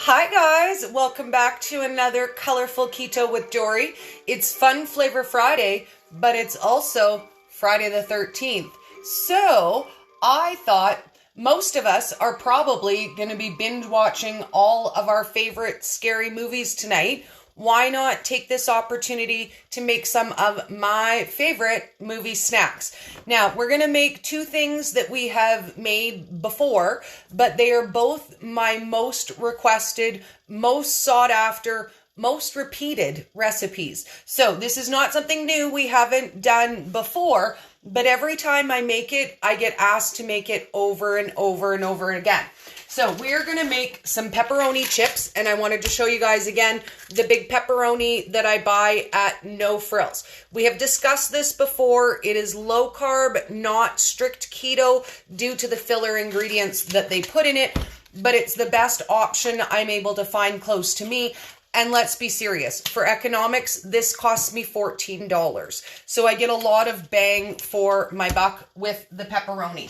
Hi guys, welcome back to another Colorful Keto with Dory. It's Fun Flavor Friday, but it's also Friday the 13th. So I thought most of us are probably going to be binge watching all of our favorite scary movies tonight. Why not take this opportunity to make some of my favorite movie snacks? Now, we're going to make two things that we have made before, but they are both my most requested, most sought after, most repeated recipes. So this is not something new we haven't done before, but every time I make it, I get asked to make it over and over and over again. So we're going to make some pepperoni chips, and I wanted to show you guys again the big pepperoni that I buy at No Frills. We have discussed this before. It is low carb, not strict keto due to the filler ingredients that they put in it, but it's the best option I'm able to find close to me. And let's be serious, for economics, this costs me $14. So I get a lot of bang for my buck with the pepperoni.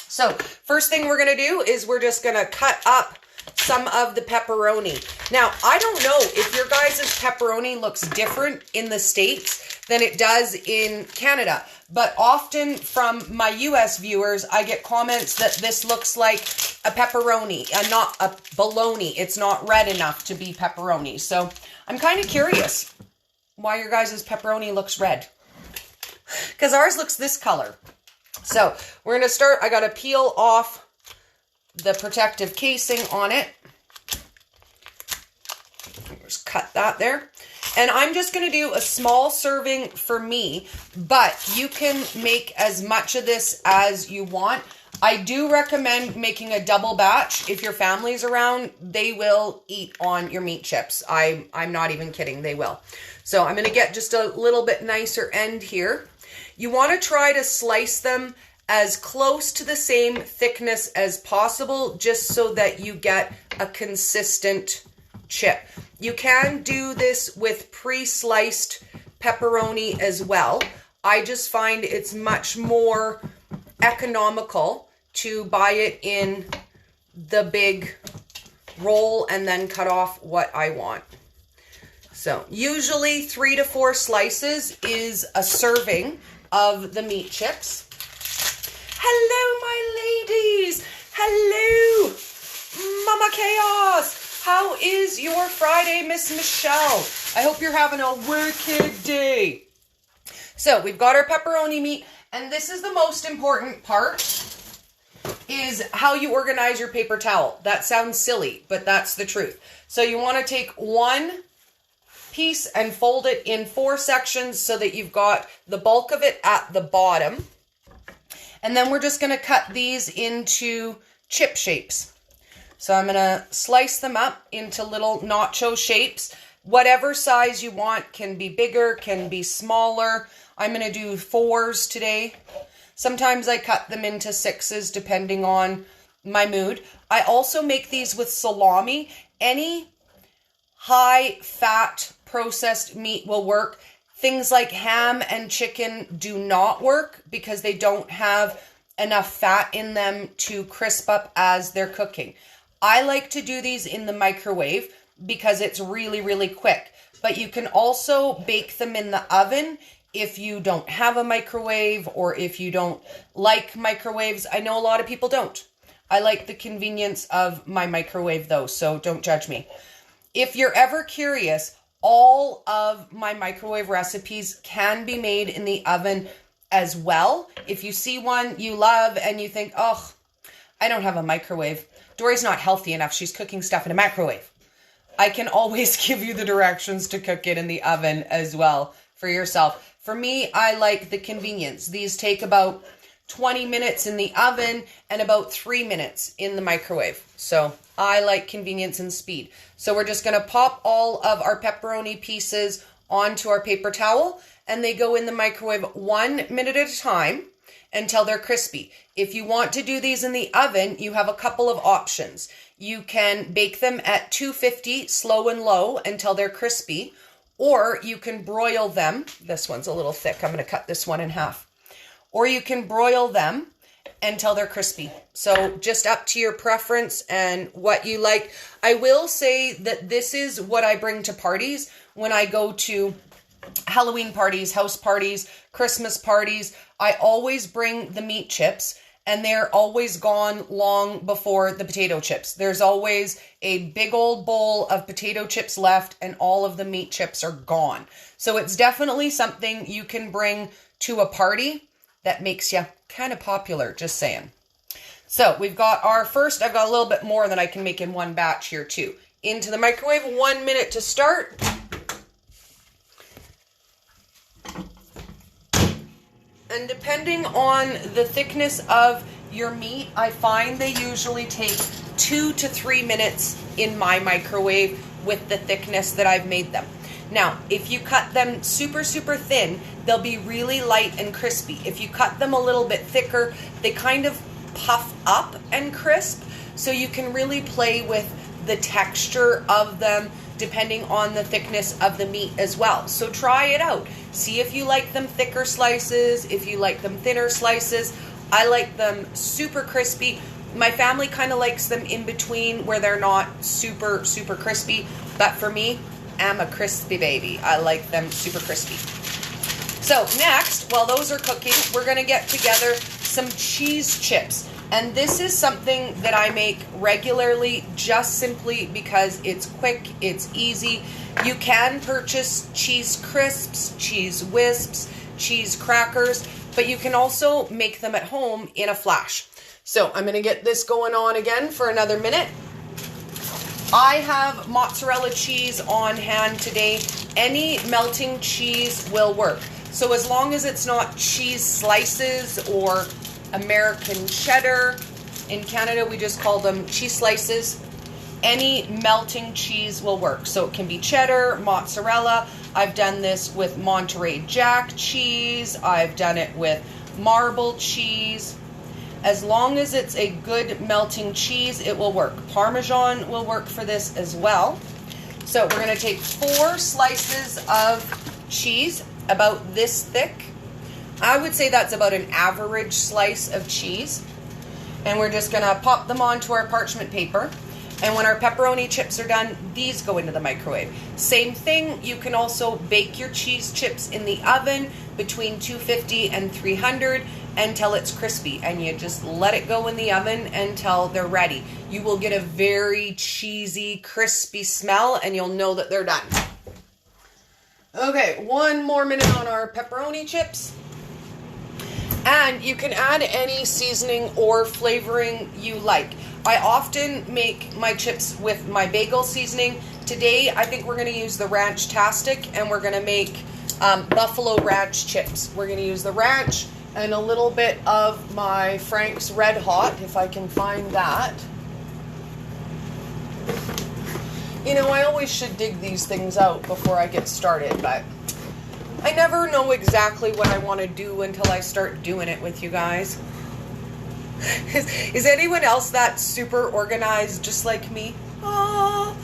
So first thing we're going to do is we're just going to cut up some of the pepperoni. Now, I don't know if your guys' pepperoni looks different in the States than it does in Canada, but often from my US viewers, I get comments that this looks like a pepperoni and not a bologna. It's not red enough to be pepperoni. So I'm kind of curious why your guys' pepperoni looks red, because ours looks this color. So we're going to start. I got to peel off the protective casing on it. Just cut that there. And I'm just going to do a small serving for me, but you can make as much of this as you want. I do recommend making a double batch. If your family's around, they will eat on your meat chips. I'm not even kidding. They will. So I'm going to get just a little bit nicer end here. You want to try to slice them as close to the same thickness as possible, just so that you get a consistent chip. You can do this with pre-sliced pepperoni as well. I just find it's much more economical to buy it in the big roll and then cut off what I want. So usually 3 to 4 slices is a serving of the meat chips. Hello, my ladies. Hello, Mama Chaos. How is your Friday, Miss Michelle? I hope you're having a wicked day. So we've got our pepperoni meat, and this is the most important part, is how you organize your paper towel. That sounds silly, but that's the truth. So you want to take one piece and fold it in 4 sections so that you've got the bulk of it at the bottom. And then we're just going to cut these into chip shapes. So I'm going to slice them up into little nacho shapes. Whatever size you want, can be bigger, can be smaller. I'm going to do 4s today. Sometimes I cut them into 6s depending on my mood. I also make these with salami. Any high fat processed meat will work. Things like ham and chicken do not work because they don't have enough fat in them to crisp up as they're cooking. I like to do these in the microwave because it's really, really quick. But you can also bake them in the oven if you don't have a microwave or if you don't like microwaves. I know a lot of people don't. I like the convenience of my microwave though, so don't judge me. If you're ever curious, all of my microwave recipes can be made in the oven as well. If you see one you love and you think, oh, I don't have a microwave. Dory's not healthy enough. She's cooking stuff in a microwave. I can always give you the directions to cook it in the oven as well for yourself. For me, I like the convenience. These take about 20 minutes in the oven and about 3 minutes in the microwave. So I like convenience and speed. So we're just going to pop all of our pepperoni pieces onto our paper towel, and they go in the microwave 1 minute at a time until they're crispy. If you want to do these in the oven, you have a couple of options. You can bake them at 250 slow and low until they're crispy, or you can broil them. This one's a little thick. I'm going to cut this one in half. Or you can broil them until they're crispy. So just up to your preference and what you like. I will say that this is what I bring to parties when I go to Halloween parties, house parties, Christmas parties. I always bring the meat chips, and they're always gone long before the potato chips. There's always a big old bowl of potato chips left, and all of the meat chips are gone. So it's definitely something you can bring to a party that makes you kind of popular, just saying. So we've got our first, I've got a little bit more than I can make in one batch here too. Into the microwave, 1 minute to start. And depending on the thickness of your meat, I find they usually take 2 to 3 minutes in my microwave with the thickness that I've made them. Now, if you cut them super, super thin, they'll be really light and crispy. If you cut them a little bit thicker, they kind of puff up and crisp. So you can really play with the texture of them depending on the thickness of the meat as well. So try it out. See if you like them thicker slices, if you like them thinner slices. I like them super crispy. My family kind of likes them in between where they're not super, super crispy. But for me, I'm a crispy baby. I like them super crispy. So next, while those are cooking, we're going to get together some cheese chips. And this is something that I make regularly just simply because it's quick, it's easy. You can purchase cheese crisps, cheese wisps, cheese crackers, but you can also make them at home in a flash. So I'm going to get this going on again for another minute. I have mozzarella cheese on hand today. Any melting cheese will work. So as long as it's not cheese slices or American cheddar. In Canada, we just call them cheese slices. Any melting cheese will work. So it can be cheddar, mozzarella. I've done this with Monterey Jack cheese. I've done it with marble cheese. As long as it's a good melting cheese, it will work. Parmesan will work for this as well. So we're going to take 4 slices of cheese, about this thick. I would say that's about an average slice of cheese. And we're just going to pop them onto our parchment paper. And when our pepperoni chips are done, these go into the microwave. Same thing, you can also bake your cheese chips in the oven between 250 and 300 until it's crispy. And you just let it go in the oven until they're ready. You will get a very cheesy, crispy smell, and you'll know that they're done. Okay, 1 more minute on our pepperoni chips. And you can add any seasoning or flavoring you like. I often make my chips with my bagel seasoning. Today, I think we're going to use the Ranch-tastic, and we're going to make buffalo ranch chips. We're going to use the ranch and a little bit of my Frank's Red Hot, if I can find that. You know, I always should dig these things out before I get started, but I never know exactly what I want to do until I start doing it with you guys. Is anyone else that super organized just like me? Aww.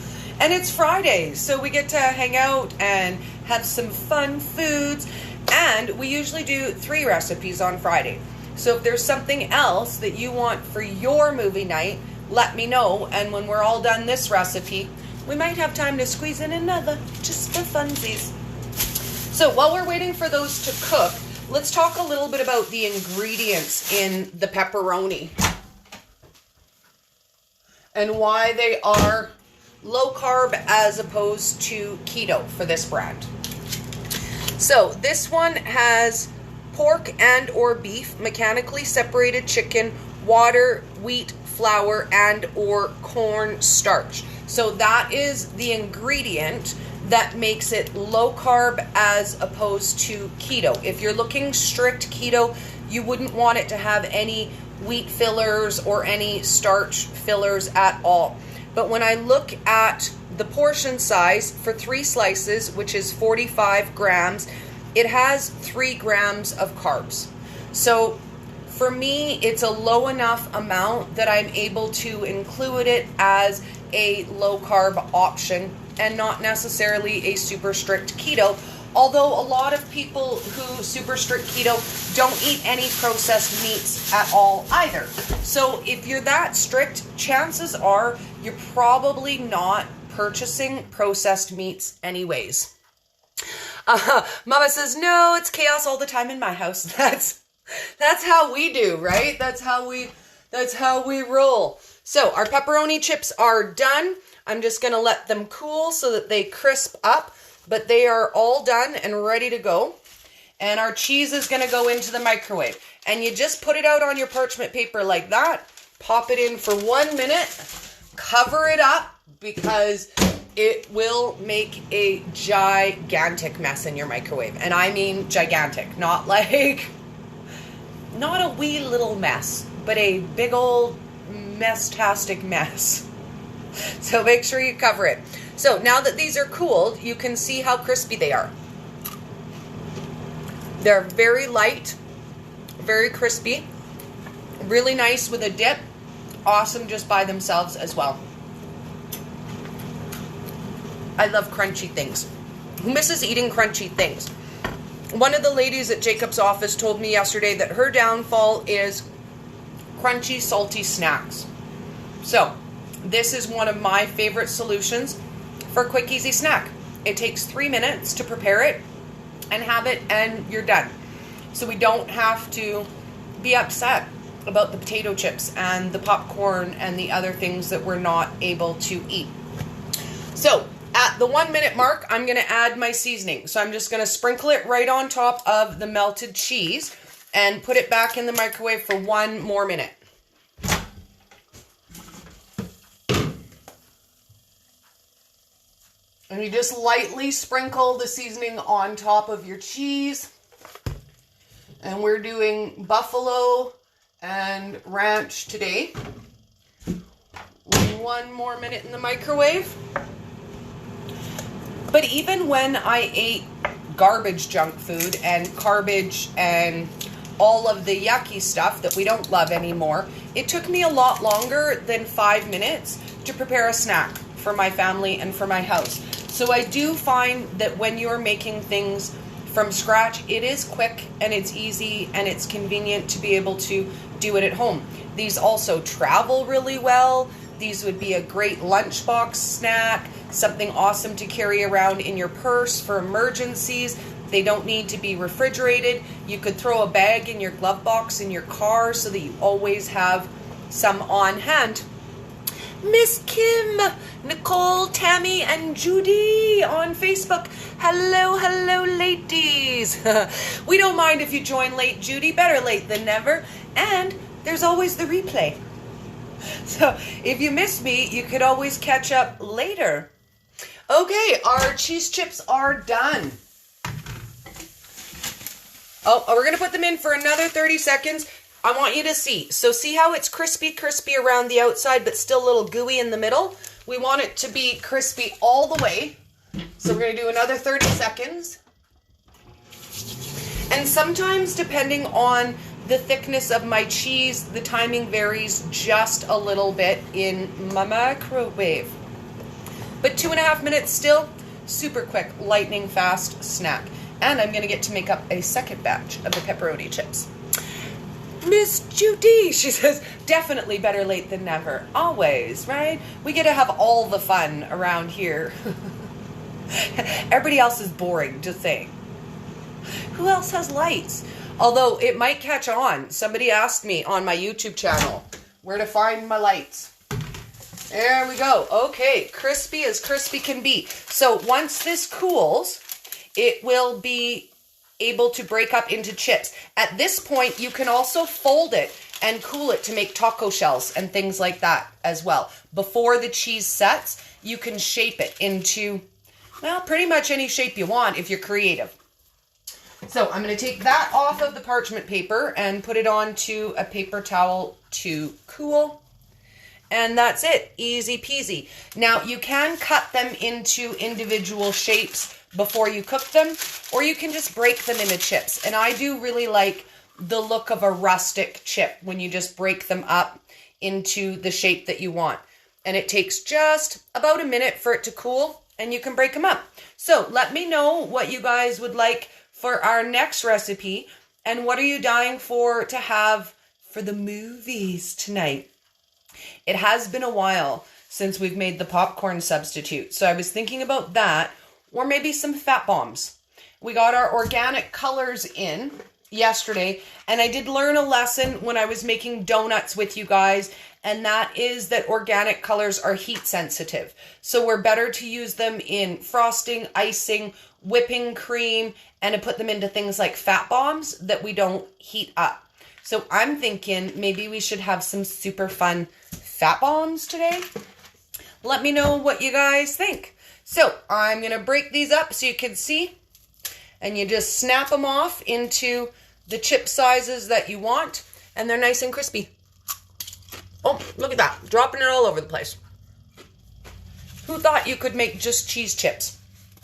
And it's Friday, so we get to hang out and have some fun foods. And we usually do 3 recipes on Friday. So if there's something else that you want for your movie night, let me know. And when we're all done this recipe, we might have time to squeeze in another, just for funsies. So while we're waiting for those to cook, let's talk a little bit about the ingredients in the pepperoni and why they are low carb as opposed to keto for this brand. So this one has pork and or beef, mechanically separated chicken, water, wheat, flour, and or corn starch. So that is the ingredient that makes it low carb as opposed to keto. If you're looking strict keto, you wouldn't want it to have any wheat fillers or any starch fillers at all. But when I look at the portion size for 3 slices, which is 45 grams, it has 3 grams of carbs. So for me, it's a low enough amount that I'm able to include it as a low carb option and not necessarily a super strict keto. Although a lot of people who super strict keto don't eat any processed meats at all either. So if you're that strict, chances are you're probably not purchasing processed meats anyways. Mama says, no, it's chaos all the time in my house. That's how we do, right? That's how we roll. So our pepperoni chips are done. I'm just going to let them cool so that they crisp up. But they are all done and ready to go. And our cheese is going to go into the microwave. And you just put it out on your parchment paper like that. Pop it in for 1 minute. Cover it up because it will make a gigantic mess in your microwave. And I mean gigantic. Not a wee little mess, but a big old mess-tastic mess. So make sure you cover it. So now that these are cooled, you can see how crispy they are. They're very light, very crispy, really nice with a dip. Awesome just by themselves as well. I love crunchy things. Who misses eating crunchy things? One of the ladies at Jacob's office told me yesterday that her downfall is crunchy, salty snacks. So this is one of my favorite solutions for a quick, easy snack. It takes 3 minutes to prepare it and have it, and you're done. So we don't have to be upset about the potato chips and the popcorn and the other things that we're not able to eat. So at the 1 minute mark, I'm going to add my seasoning. So I'm just going to sprinkle it right on top of the melted cheese and put it back in the microwave for 1 more minute. And you just lightly sprinkle the seasoning on top of your cheese. And we're doing buffalo and ranch today. 1 more minute in the microwave. But even when I ate garbage junk food and garbage and all of the yucky stuff that we don't love anymore, it took me a lot longer than 5 minutes to prepare a snack for my family and for my house. So I do find that when you're making things from scratch, it is quick and it's easy and it's convenient to be able to do it at home. These also travel really well. These would be a great lunchbox snack, something awesome to carry around in your purse for emergencies. They don't need to be refrigerated. You could throw a bag in your glove box in your car so that you always have some on hand. Miss Kim, Nicole, Tammy, and Judy on Facebook. Hello, hello, ladies. We don't mind if you join late, Judy. Better late than never. And there's always the replay. So if you missed me, you could always catch up later. Okay, our cheese chips are done. Oh, we're going to put them in for another 30 seconds. I want you to see. So see how it's crispy around the outside, but still a little gooey in the middle? We want it to be crispy all the way. So we're going to do another 30 seconds. And sometimes, depending on the thickness of my cheese, the timing varies just a little bit in my microwave. But 2.5 minutes still, super quick, lightning fast snack. And I'm going to get to make up a second batch of the pepperoni chips. Miss Judy, she says, definitely better late than never. Always, right? We get to have all the fun around here. Everybody else is boring, just saying. Who else has lights? Although it might catch on. Somebody asked me on my YouTube channel where to find my lights. There we go. Okay, crispy as crispy can be. So once this cools, it will be able to break up into chips. At this point, you can also fold it and cool it to make taco shells and things like that as well. Before the cheese sets, you can shape it into, well, pretty much any shape you want if you're creative. So I'm going to take that off of the parchment paper and put it onto a paper towel to cool. And that's it. Easy peasy. Now, you can cut them into individual shapes before you cook them, or you can just break them into chips. And I do really like the look of a rustic chip when you just break them up into the shape that you want. And it takes just about a minute for it to cool, and you can break them up. So let me know what you guys would like for our next recipe, and what are you dying to have for the movies tonight. It has been a while since we've made the popcorn substitute, so I was thinking about that, or maybe some fat bombs. We got our organic colors in yesterday, and I did learn a lesson when I was making donuts with you guys, and that is that organic colors are heat sensitive. So we're better to use them in frosting, icing, whipping cream, and to put them into things like fat bombs that we don't heat up. So I'm thinking maybe we should have some super fun fat bombs today. Let me know what you guys think. So I'm going to break these up so you can see, and you just snap them off into the chip sizes that you want, and they're nice and crispy. Oh, look at that. Dropping it all over the place. Who thought you could make just cheese chips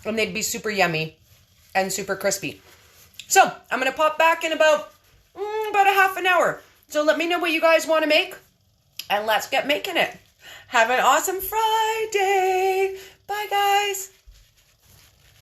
and they'd be super yummy and super crispy? So I'm going to pop back in about a half an hour. So let me know what you guys want to make, and let's get making it. Have an awesome Friday.